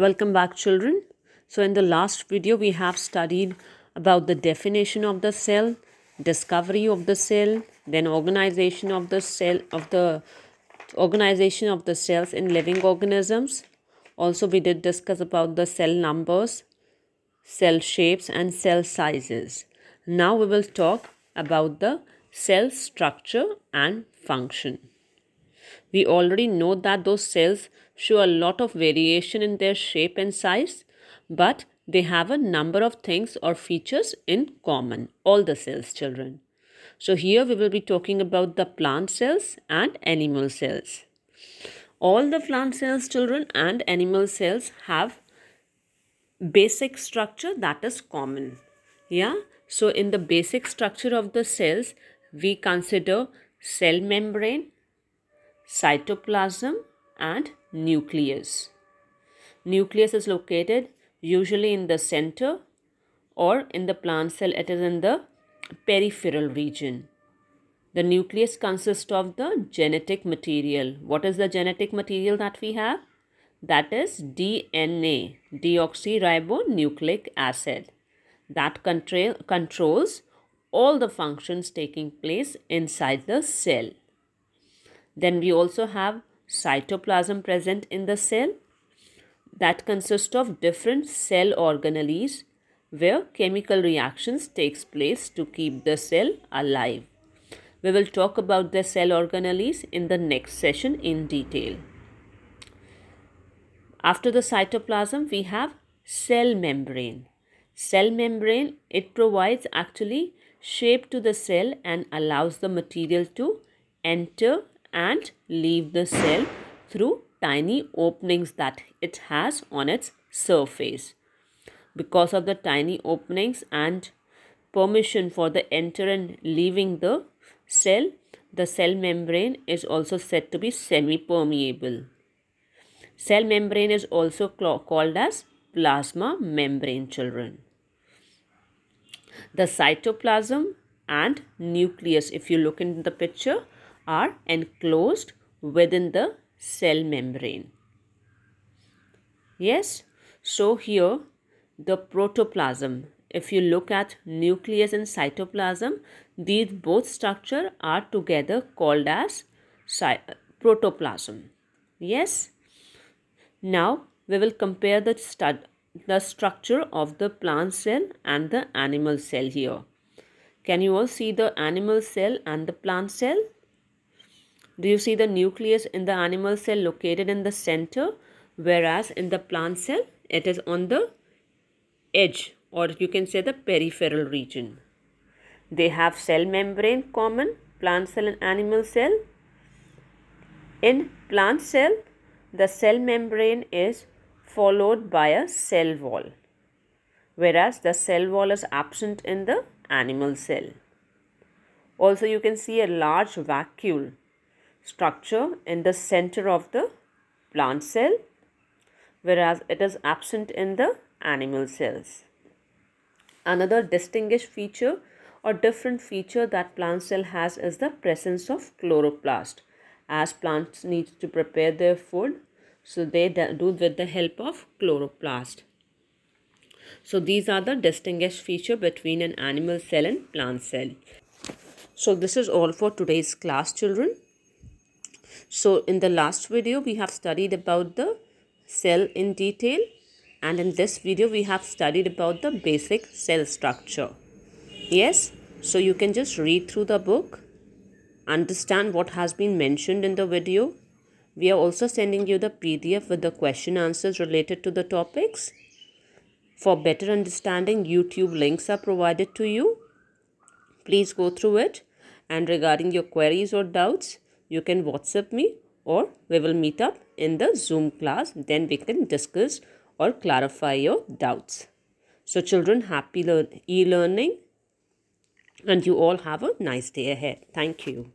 Welcome back, children. So in the last video we have studied about the definition of the cell, discovery of the cell, then organization of the cells in living organisms. Also we did discuss about the cell numbers, cell shapes and cell sizes. Now we will talk about the cell structure and function. We already know that those cells show a lot of variation in their shape and size, but they have a number of things or features in common, all the cells, children. So here we will be talking about the plant cells and animal cells. All the plant cells, children, and animal cells have basic structure that is common. Yeah, so in the basic structure of the cells, we consider cell membrane, cytoplasm and nucleus. Nucleus is located usually in the center, or in the plant cell it is in the peripheral region. The nucleus consists of the genetic material. What is the genetic material that we have? That is DNA, deoxyribonucleic acid, that controls all the functions taking place inside the cell. Then we also have cytoplasm present in the cell, that consists of different cell organelles where chemical reactions takes place to keep the cell alive. We will talk about the cell organelles in the next session in detail. After the cytoplasm, we have cell membrane. Cell membrane, it provides actually shape to the cell and allows the material to enter and leave the cell through tiny openings that it has on its surface. Because of the tiny openings and permission for the enter and leaving the cell membrane is also said to be semi-permeable. Cell membrane is also called as plasma membrane, children. The cytoplasm and nucleus, if you look into the picture, are enclosed within the cell membrane. Yes, so here the protoplasm, if you look at nucleus and cytoplasm, these both structure are together called as protoplasm. Yes. Now we will compare the structure of the plant cell and the animal cell here. Can you all see the animal cell and the plant cell? Do you see the nucleus in the animal cell located in the center, whereas in the plant cell it is on the edge, or you can say the peripheral region. They have cell membrane common, plant cell and animal cell. In plant cell, the cell membrane is followed by a cell wall, whereas the cell wall is absent in the animal cell. Also, you can see a large vacuole structure in the center of the plant cell, whereas it is absent in the animal cells. Another distinguished feature or different feature that plant cell has is the presence of chloroplast. As plants need to prepare their food, so they do with the help of chloroplast. So these are the distinguished feature between an animal cell and plant cell. So this is all for today's class, children. So in the last video we have studied about the cell in detail, and in this video we have studied about the basic cell structure. Yes, so you can just read through the book, understand what has been mentioned in the video. We are also sending you the PDF with the question answers related to the topics. For better understanding, YouTube links are provided to you. Please go through it, and regarding your queries or doubts, you can WhatsApp me, or we will meet up in the Zoom class. Then we can discuss or clarify your doubts. So children, happy e-learning, and you all have a nice day ahead. Thank you.